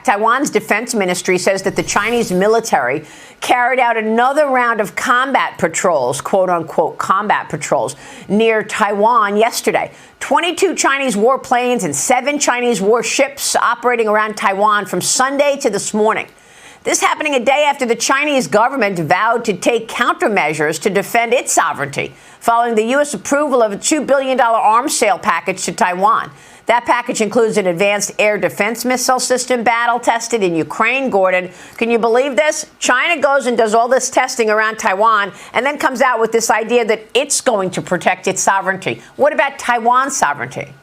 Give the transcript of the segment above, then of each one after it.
Taiwan's defense ministry says that the Chinese military carried out another round of combat patrols, quote unquote, combat patrols near Taiwan yesterday. 22 Chinese warplanes and 7 Chinese warships operating around Taiwan from Sunday to this morning. This happening a day after the Chinese government vowed to take countermeasures to defend its sovereignty, following the U.S. approval of a $2 billion arms sale package to Taiwan. That package includes an advanced air defense missile system battle tested in Ukraine. Gordon, can you believe this? China goes and does all this testing around Taiwan and then comes out with this idea that it's going to protect its sovereignty. What about Taiwan's sovereignty?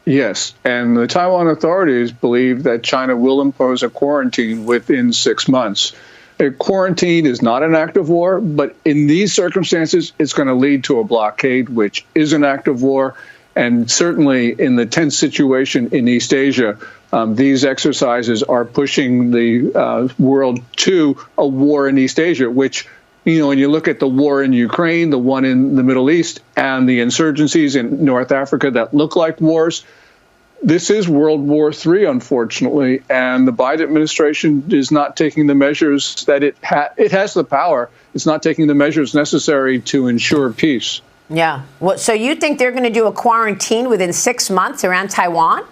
Yes, and the Taiwan authorities believe that China will impose a quarantine within 6 months. A quarantine is not an act of war, but in these circumstances, it's going to lead to a blockade, which is an act of war. And certainly in the tense situation in East Asia, these exercises are pushing the world to a war in East Asia, which, you know, when you look at the war in Ukraine, the one in the Middle East, and the insurgencies in North Africa that look like wars, this is World War III, unfortunately. And the Biden administration is not taking the measures that it has the power. It's not taking the measures necessary to ensure peace. Yeah. Well, so you think they're going to do a quarantine within 6 months around Taiwan?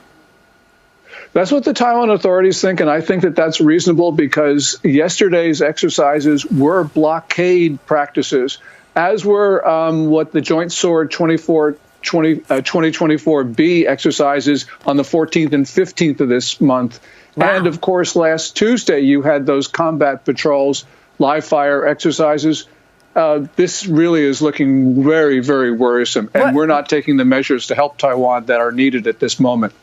That's what the Taiwan authorities think, and I think that that's reasonable because yesterday's exercises were blockade practices, as were what the Joint Sword 2024B exercises on the 14th and 15th of this month. Wow. And, of course, last Tuesday you had those combat patrols, live fire exercises. This really is looking very, very worrisome, and we're not taking the measures to help Taiwan that are needed at this moment.